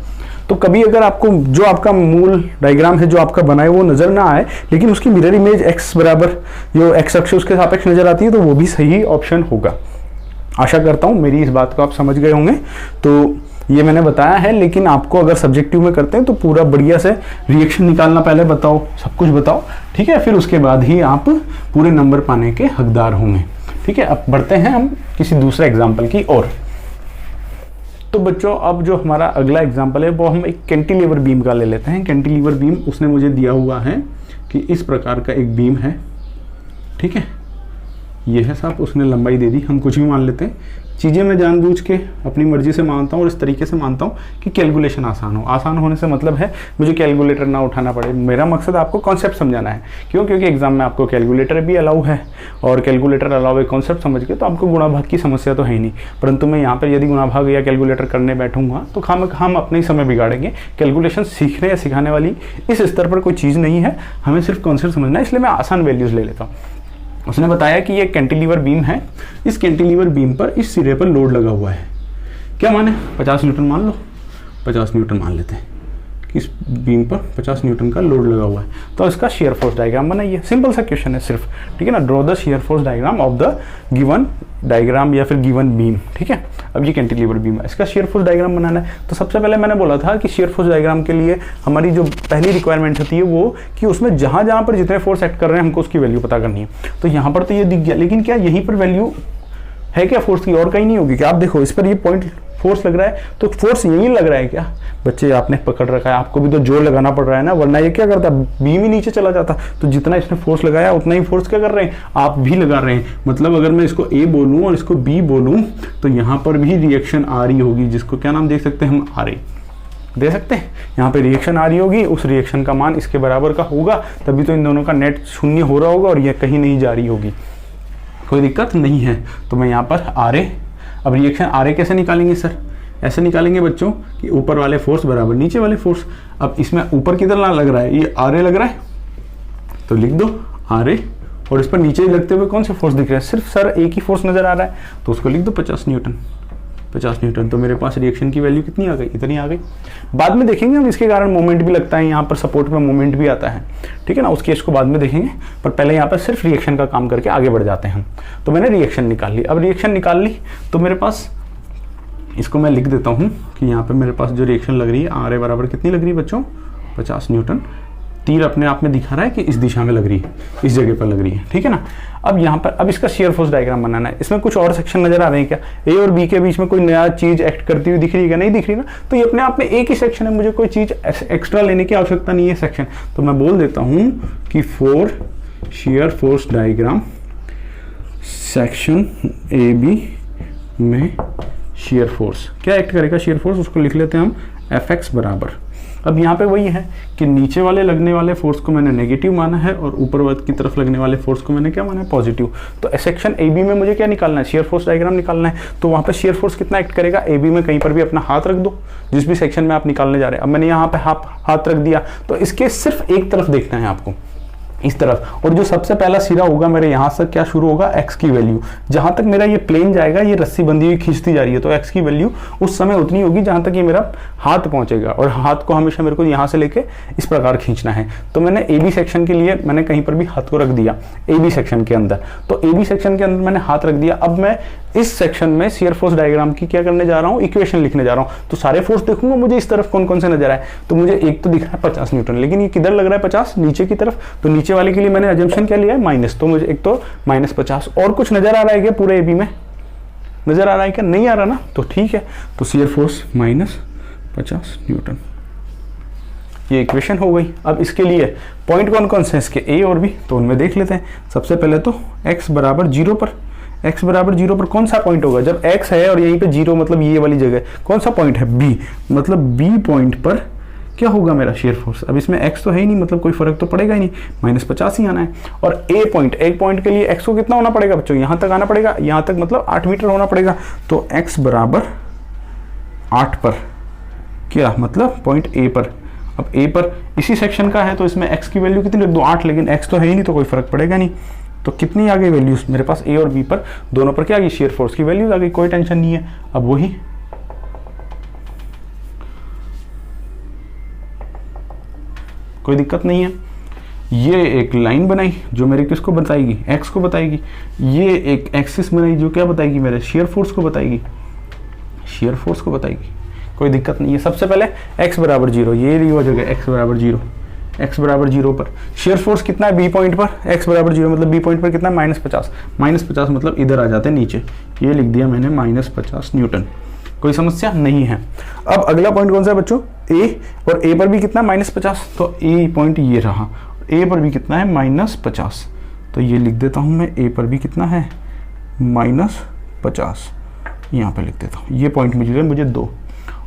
तो कभी अगर आपको जो आपका मूल डायग्राम है जो आपका बना है वो नजर ना आए, लेकिन उसकी मिरर इमेज x बराबर जो x अक्ष उसके सापेक्ष नजर आती है, तो वो भी सही ऑप्शन होगा। आशा करता हूं मेरी इस बात को आप समझ गए होंगे। तो ये मैंने बताया है, लेकिन आपको अगर सब्जेक्टिव में करते हैं तो पूरा बढ़िया से रिएक्शन निकालना पहले बताओ, सब कुछ बताओ, ठीक है, फिर उसके बाद ही आप पूरे नंबर पाने के हकदार होंगे। ठीक है, अब बढ़ते हैं हम किसी दूसरे एग्जाम्पल की ओर। तो बच्चों अब जो हमारा अगला एग्जाम्पल है वो हम एक कैंटिलीवर बीम का ले लेते हैं। कैंटिलीवर बीम उसने मुझे दिया हुआ है कि इस प्रकार का एक बीम है, ठीक है, ये है साहब, उसने लंबाई दे दी, हम कुछ भी मान लेते हैं। चीज़ें मैं जानबूझ के अपनी मर्जी से मानता हूँ और इस तरीके से मानता हूँ कि कैलकुलेशन आसान हो। आसान होने से मतलब है मुझे कैलकुलेटर ना उठाना पड़े। मेरा मकसद आपको कॉन्सेप्ट समझाना है। क्यों? क्योंकि एग्जाम में आपको कैलकुलेटर भी अलाउ है, और कैलकुलेटर अलाउ है कॉन्सेप्ट समझ के, तो आपको गुणा भाग की समस्या तो है ही नहीं। परंतु मैं यहाँ पर यदि गुणा भाग या कैलकुलेटर करने बैठूंगा तो हम अपने ही समय बिगाड़ेंगे। कैलकुलेशन सीखने या सिखाने वाली इस स्तर पर कोई चीज़ नहीं है, हमें सिर्फ कॉन्सेप्ट समझना है, इसलिए मैं आसान वैल्यूज़ ले लेता हूँ। उसने बताया कि ये कैंटिलीवर बीम है, इस कैंटिलीवर बीम पर इस सिरे पर लोड लगा हुआ है। क्या माने? 50 न्यूटन मान लो, 50 न्यूटन मान लेते हैं कि इस बीम पर 50 न्यूटन का लोड लगा हुआ है। तो इसका शेयर फोर्स डायग्राम बनाइए। सिंपल सा क्वेश्चन है सिर्फ, ठीक है ना। Draw the share force diagram of the given diagram या फिर गिवन बीम, ठीक है। अब ये कैंटिलीवर बीम है, इसका शेयर फोर्स डायग्राम बनाना है। तो सबसे पहले मैंने बोला था कि शेयर फोर्स डायग्राम के लिए हमारी जो पहली रिक्वायरमेंट होती है वो कि उसमें जहाँ पर जितने फोर्स एक्ट कर रहे हैं हमको उसकी वैल्यू पता करनी है। तो यहाँ पर तो ये दिख गया, लेकिन क्या यहीं पर वैल्यू है क्या फोर्स की? और कहीं नहीं होगी क्या? आप देखो इस पर ये पॉइंट फोर्स लग रहा है, तो फोर्स यही लग रहा है क्या? बच्चे आपने पकड़ रखा है, आपको भी तो जोर लगाना पड़ रहा है ना, वरना ये क्या करता, बीम ही नीचे चला जाता। तो जितना इसने फोर्स लगाया उतना ही फोर्स क्या कर रहे हैं, आप भी लगा रहे हैं। मतलब अगर मैं इसको ए बोलूं और इसको बी बोलूं तो यहाँ पर भी रिएक्शन आ रही होगी, जिसको क्या नाम दे सकते हैं हम, आ रही दे सकते हैं। यहाँ पे रिएक्शन आ रही होगी, उस रिएक्शन का मान इसके बराबर का होगा, तभी तो इन दोनों का नेट शून्य हो रहा होगा और यह कहीं नहीं जा रही होगी, कोई दिक्कत नहीं है। तो मैं यहाँ पर आर, अब रिएक्शन आर कैसे निकालेंगे सर? ऐसे निकालेंगे बच्चों कि ऊपर वाले फोर्स बराबर नीचे वाले फोर्स। अब इसमें ऊपर कितना लग रहा है, ये आर लग रहा है, तो लिख दो आर, और इस पर नीचे लगते हुए कौन से फोर्स दिख रहे हैं? सिर्फ सर एक ही फोर्स नजर आ रहा है, तो उसको लिख दो 50 न्यूटन। 50 न्यूटन, तो मेरे पास रिएक्शन की वैल्यू कितनी आ गई? इतनी आ गई। बाद में देखेंगे हम, इसके कारण मोमेंट भी लगता है, यहाँ पर सपोर्ट में मोमेंट भी आता है, ठीक है ना, उस केस को बाद में देखेंगे। पर पहले यहाँ पर सिर्फ रिएक्शन का काम करके आगे बढ़ जाते हैं हम। तो मैंने रिएक्शन निकाल ली। अब रिएक्शन निकाल ली तो मेरे पास, इसको मैं लिख देता हूँ कि यहाँ पे मेरे पास जो रिएक्शन लग रही है आर बराबर कितनी लग रही है बच्चों? 50 न्यूटन। तीर अपने आप में दिखा रहा है कि इस दिशा में लग रही है, इस जगह पर लग रही है, ठीक है ना। अब यहाँ पर अब इसका शेयर फोर्स डायग्राम बनाना है। इसमें कुछ और सेक्शन नजर आ रहे हैं क्या? ए और बी के बीच में कोई नया चीज एक्ट करती हुई दिख रही है क्या? नहीं दिख रही ना। तो ये अपने आप में एक ही सेक्शन है, मुझे कोई चीज एक्स्ट्रा लेने की आवश्यकता नहीं है सेक्शन। तो मैं बोल देता हूँ कि for shear force diagram section A B में शेयर फोर्स क्या एक्ट करेगा? शेयर फोर्स, उसको लिख लेते हैं हम Fx बराबर। अब यहाँ पे वही है कि नीचे वाले लगने वाले फोर्स को मैंने नेगेटिव माना है और ऊपर की तरफ लगने वाले फोर्स को मैंने क्या माना है? पॉजिटिव। तो सेक्शन ए बी में मुझे क्या निकालना है? शेयर फोर्स डायग्राम निकालना है। तो वहाँ पे शेयर फोर्स कितना एक्ट करेगा? ए बी में कहीं पर भी अपना हाथ रख दो, जिस भी सेक्शन में आप निकालने जा रहे हैं। अब मैंने यहाँ पे हाथ रख दिया, तो इसके सिर्फ एक तरफ देखना है आपको, इस तरफ। और जो सबसे पहला सिरा होगा मेरे यहाँ से क्या शुरू होगा? x की वैल्यू। जहां तक मेरा ये प्लेन जाएगा, ये रस्सी बंधी हुई खींचती जा रही है, तो x की वैल्यू उस समय उतनी होगी जहां तक ये मेरा हाथ पहुंचेगा, और हाथ को हमेशा मेरे को यहाँ से लेके इस प्रकार खींचना है। तो मैंने ए बी सेक्शन के लिए मैंने कहीं पर भी हाथ को रख दिया, ए बी सेक्शन के अंदर। तो ए बी सेक्शन के अंदर मैंने हाथ रख दिया। अब मैं इस सेक्शन में शेयर फोर्स डायग्राम की क्या करने जा रहा हूँ? इक्वेशन लिखने जा रहा हूँ। तो सारे फोर्स देखूंगा मुझे इस तरफ कौन कौन से नजर आए। तो मुझे एक तो दिख रहा है 50 न्यूटन, लेकिन ये किधर लग रहा है? 50 नीचे की तरफ। तो नीचे वाले के लिए मैंने अजम्पशन क्या लिया है? माइनस। तो मुझे एक तो -50। और कुछ नजर आ रहा है क्या पूरे ए बी में? नजर आ रहा है क्या? नहीं आ रहा ना, तो ठीक है। तो शेयर फोर्स -50 न्यूटन, ये इक्वेशन हो गई। अब इसके लिए पॉइंट कौन कौन से इसके? ए और बी, तो उनमें देख लेते हैं। सबसे पहले तो x बराबर 0 पर, x बराबर 0 पर कौन सा पॉइंट होगा? जब x है और यहीं पे 0 मतलब ये वाली जगह, कौन सा पॉइंट है? b। मतलब b पॉइंट पर क्या होगा मेरा शेयर फोर्स? अब इसमें x तो है ही नहीं, मतलब कोई फर्क तो पड़ेगा ही नहीं, -50 ही आना है। और a पॉइंट, एक पॉइंट के लिए x को कितना होना पड़ेगा बच्चों? यहाँ तक आना पड़ेगा, यहाँ तक मतलब 8 मीटर होना पड़ेगा। तो x बराबर 8 पर क्या मतलब पॉइंट ए पर। अब ए पर इसी सेक्शन का है तो इसमें x की वैल्यू कितनी रख दो 8, लेकिन x तो है ही नहीं तो कोई फर्क पड़ेगा नहीं। तो कितनी आ गई वैल्यूज मेरे पास ए और बी पर, दोनों पर क्या आ गई शियर फोर्स की वैल्यूज आ गई, कोई टेंशन नहीं है। अब वही कोई दिक्कत नहीं है। ये एक लाइन बनाई जो मेरे किसको बताएगी, x को बताएगी। ये एक एक्सिस बनाई जो क्या बताएगी, मेरे शियर फोर्स को बताएगी, शियर फोर्स को बताएगी। कोई दिक्कत नहीं है। सबसे पहले x बराबर 0, ये रही हो जगह x बराबर 0, x बराबर 0 पर शियर फोर्स कितना है, b पॉइंट पर x बराबर 0 मतलब b पॉइंट पर कितना है -50, -50 मतलब इधर आ जाते हैं नीचे, ये लिख दिया मैंने -50 न्यूटन। कोई समस्या नहीं है। अब अगला पॉइंट कौन सा है बच्चों, a, और a पर भी कितना है -50, तो a पॉइंट ये रहा, a पर भी कितना है -50, तो ये लिख देता हूँ मैं, a पर भी कितना है -50, यहाँ पे लिख देता हूँ। ये पॉइंट मिल गए मुझे 2,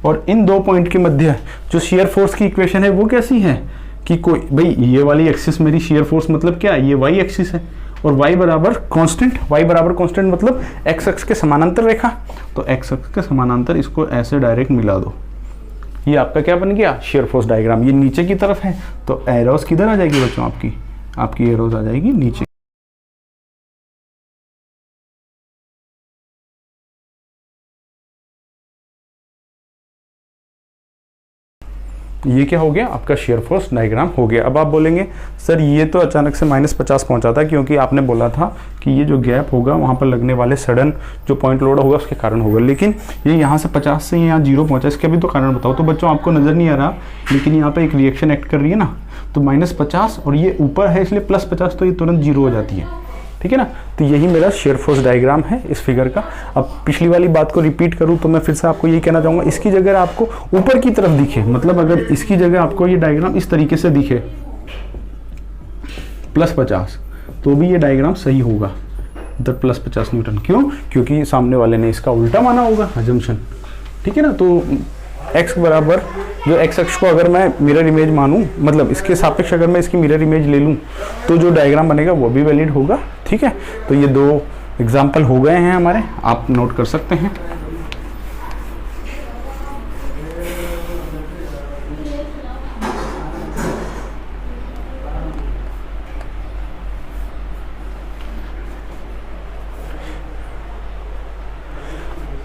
और इन 2 पॉइंट के मध्य जो शियर फोर्स की इक्वेशन है वो कैसी है कि कोई भाई ये वाली एक्सिस मेरी शियर फोर्स मतलब क्या है, ये y एक्सिस है और y बराबर कांस्टेंट, y बराबर कांस्टेंट मतलब x अक्ष के समानांतर रेखा, तो x अक्ष के समानांतर इसको ऐसे डायरेक्ट मिला दो, ये आपका क्या बन गया, शियर फोर्स डायग्राम। ये नीचे की तरफ है तो एरोस किधर आ जाएगी बच्चों, आपकी एरोस आ जाएगी नीचे। ये क्या हो गया, आपका शियर फोर्स डायग्राम हो गया। अब आप बोलेंगे सर ये तो अचानक से -50 पहुंचा था, क्योंकि आपने बोला था कि ये जो गैप होगा वहाँ पर लगने वाले सडन जो पॉइंट लोड होगा उसके कारण होगा, लेकिन ये यहाँ से 50 से यहाँ 0 पहुंचा, इसके भी तो कारण बताओ। तो बच्चों आपको नज़र नहीं आ रहा, लेकिन यहाँ पर एक रिएक्शन एक्ट कर रही है ना, तो -50 और ये ऊपर है इसलिए +50, तो ये तुरंत 0 हो जाती है, ठीक है ना। तो यही मेरा शियर फोर्स डायग्राम है इस फिगर का। अब पिछली वाली बात को रिपीट करूं तो मैं फिर से आपको यही कहना चाहूँगा, इसकी जगह आपको ऊपर की तरफ दिखे, मतलब अगर इसकी जगह आपको ये डायग्राम इस तरीके से दिखे +50, तो भी ये डायग्राम सही होगा, इधर +50 न्यूटन। क्यों, क्योंकि सामने वाले ने इसका उल्टा माना होगा अजम्पशन, ठीक है ना। तो x बराबर जो x अक्ष को अगर मैं मिरर इमेज मानूं, मतलब इसके सापेक्ष अगर मैं इसकी मिरर इमेज ले लूं, तो जो डायग्राम बनेगा वो भी वैलिड होगा, ठीक है। तो ये 2 एग्जाम्पल हो गए हैं हमारे, आप नोट कर सकते हैं।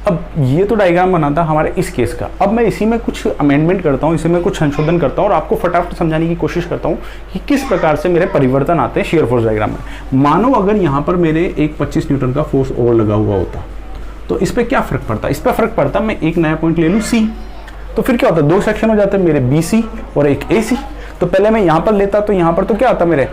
अब ये तो डायग्राम बना था हमारे इस केस का। अब मैं इसी में कुछ अमेंडमेंट करता हूँ, इसी में कुछ संशोधन करता हूँ और आपको फटाफट समझाने की कोशिश करता हूँ कि किस प्रकार से मेरे परिवर्तन आते हैं शियर फोर्स डायग्राम में। मानो अगर यहाँ पर मेरे एक 25 न्यूटन का फोर्स और लगा हुआ होता, तो इस पर क्या फ़र्क पड़ता, इस पर फ़र्क पड़ता मैं एक नया पॉइंट ले लूँ C, तो फिर क्या होता, 2 सेक्शन हो जाते मेरे BC और एक AC। तो पहले मैं यहाँ पर लेता तो यहाँ पर तो क्या आता मेरे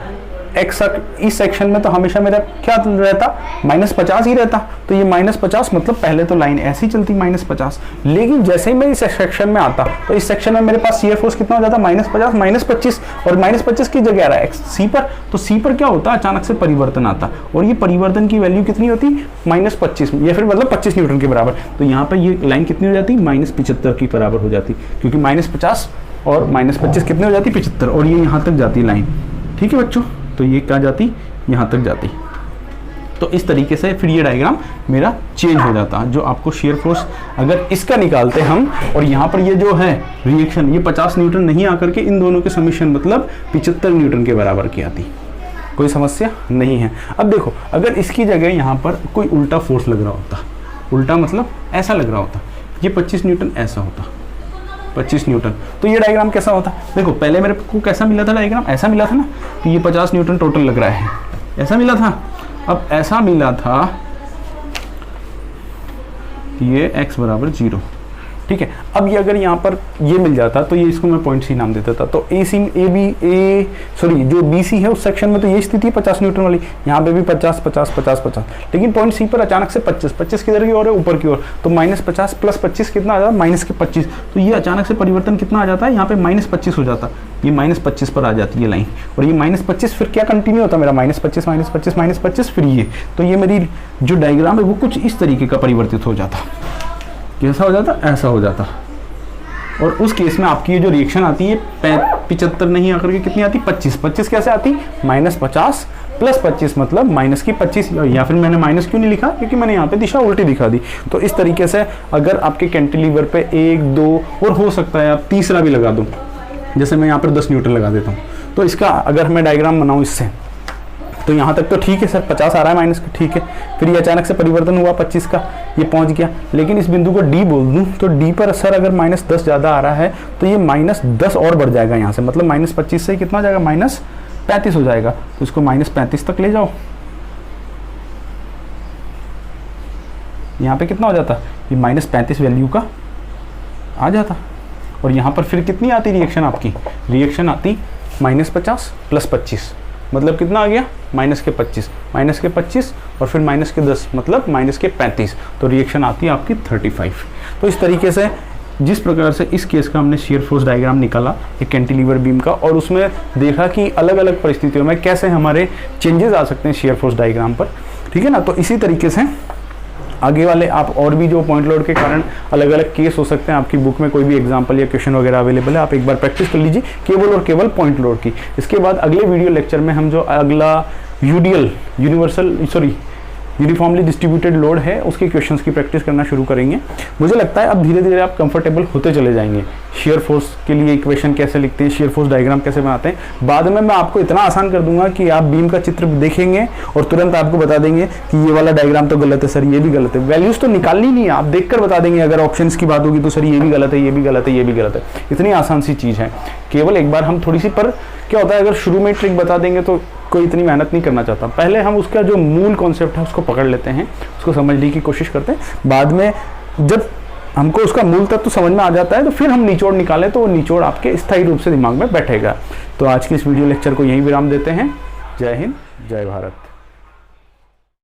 x इस सेक्शन में तो हमेशा मेरा क्या रहता, -50 ही रहता, तो ये -50 मतलब पहले तो लाइन ऐसी चलती -50, लेकिन जैसे ही मैं इस सेक्शन में आता तो इस सेक्शन में मेरे पास शियर फोर्स कितना हो जाता, -50 -25, और -25 की जगह आ रहा है C पर, तो C पर क्या होता, अचानक से परिवर्तन आता, और ये परिवर्तन की वैल्यू कितनी होती, -25, या फिर मतलब 25 न्यूटन के बराबर। तो यहाँ पर ये लाइन कितनी हो जाती, -75 के बराबर हो जाती, क्योंकि -50 और -25 कितने हो जाती, 75, और ये यहाँ तक जाती लाइन, ठीक है बच्चों। तो ये क्या जाती, यहाँ तक जाती। तो इस तरीके से फिर ये डायग्राम मेरा चेंज हो जाता, जो आपको शियर फोर्स अगर इसका निकालते हम, और यहाँ पर ये जो है रिएक्शन, ये 50 न्यूटन नहीं आकर के इन दोनों के समीशन मतलब 75 न्यूटन के बराबर की आती। कोई समस्या नहीं है। अब देखो, अगर इसकी जगह यहाँ पर कोई उल्टा फोर्स लग रहा होता, उल्टा मतलब ऐसा लग रहा होता, ये 25 न्यूटन ऐसा होता, 25 न्यूटन, तो ये डायग्राम कैसा होता। देखो पहले मेरे को कैसा मिला था डायग्राम, ऐसा मिला था ना कि ये 50 न्यूटन टोटल लग रहा है, ऐसा मिला था। अब ऐसा मिला था ये x बराबर 0, ठीक है। अब ये अगर यहाँ पर ये मिल जाता तो ये इसको मैं पॉइंट C नाम दे देता, तो जो BC है उस सेक्शन में तो ये स्थिति है 50 न्यूटन वाली, यहाँ पे भी 50 50 50 50, लेकिन पॉइंट C पर अचानक से 25 किधर की ओर है, ऊपर की ओर, तो -50 + 25 कितना आ जाता, -25, तो ये अचानक से परिवर्तन कितना आ जाता है, यहाँ पे -25 हो जाता, ये -25 पर आ जाती है लाइन, और ये -25 फिर क्या कंटिन्यू होता मेरा, -25 -25 -25 फिर ये, तो ये मेरी जो डायग्राम है वो कुछ इस तरीके का परिवर्तित हो जाता। कैसा हो जाता, ऐसा हो जाता। और उस केस में आपकी ये जो रिएक्शन आती है 75 नहीं आकर के कितनी आती, 25 कैसे आती, -50 प्लस 25 मतलब माइनस की 25, या फिर मैंने माइनस क्यों नहीं लिखा, क्योंकि मैंने यहाँ पे दिशा उल्टी दिखा दी। तो इस तरीके से अगर आपके कैंटिलीवर पे 1, 2 और हो सकता है आप तीसरा भी लगा दूँ, जैसे मैं यहाँ पर 10 न्यूटन लगा देता हूँ, तो इसका अगर मैं डायग्राम बनाऊँ इससे, तो यहाँ तक तो ठीक है सर, 50 आ रहा है माइनस का, ठीक है। फिर ये अचानक से परिवर्तन हुआ 25 का, ये पहुँच गया, लेकिन इस बिंदु को डी बोल दूँ तो डी पर सर अगर माइनस 10 ज़्यादा आ रहा है तो ये माइनस 10 और बढ़ जाएगा यहाँ से, मतलब माइनस 25 से कितना हो जाएगा, माइनस 35 हो जाएगा। तो इसको माइनस 35 तक ले जाओ, यहाँ पे कितना हो जाता, ये माइनस 35 वैल्यू का आ जाता। और यहाँ पर फिर कितनी आती रिएक्शन आपकी, रिएक्शन आती माइनस 50 प्लस 25, मतलब कितना आ गया, माइनस के 25 और फिर माइनस के 10 मतलब माइनस के 35, तो रिएक्शन आती है आपकी 35। तो इस तरीके से जिस प्रकार से इस केस का हमने शियर फोर्स डायग्राम निकाला एक कैंटिलीवर बीम का, और उसमें देखा कि अलग अलग परिस्थितियों में कैसे हमारे चेंजेस आ सकते हैं शियर फोर्स डायग्राम पर, ठीक है ना। तो इसी तरीके से आगे वाले आप और भी जो पॉइंट लोड के कारण अलग अलग केस हो सकते हैं, आपकी बुक में कोई भी एग्जांपल या क्वेश्चन वगैरह अवेलेबल है, आप एक बार प्रैक्टिस कर लीजिए केवल और केवल पॉइंट लोड की। इसके बाद अगले वीडियो लेक्चर में हम जो अगला यूनिफॉर्मली डिस्ट्रीब्यूटेड लोड है उसके क्वेश्चंस की प्रैक्टिस करना शुरू करेंगे। मुझे लगता है अब धीरे धीरे आप कंफर्टेबल होते चले जाएंगे। शेयर फोर्स के लिए इक्वेशन कैसे लिखते हैं, शेयर फोर्स डायग्राम कैसे बनाते हैं, बाद में मैं आपको इतना आसान कर दूंगा कि आप बीम का चित्र देखेंगे और तुरंत आपको बता देंगे कि ये वाला डायग्राम तो गलत है सर, ये भी गलत है। वैल्यूज तो निकालनी नहीं है, आप देखकर बता देंगे। अगर ऑप्शंस की बात होगी तो सर ये भी गलत है, ये भी गलत है, ये भी गलत है। इतनी आसान सी चीज़ है, केवल एक बार हम थोड़ी सी, पर क्या होता है अगर शुरू में ट्रिक बता देंगे तो कोई इतनी मेहनत नहीं करना चाहता। पहले हम उसका जो मूल कॉन्सेप्ट है उसको पकड़ लेते हैं, उसको समझने की कोशिश करते हैं। बाद में जब हमको उसका मूल तत्व तो समझ में आ जाता है तो फिर हम निचोड़ निकालें तो वो निचोड़ आपके स्थायी रूप से दिमाग में बैठेगा। तो आज के इस वीडियो लेक्चर को यहीं विराम देते हैं। जय हिंद, जय भारत।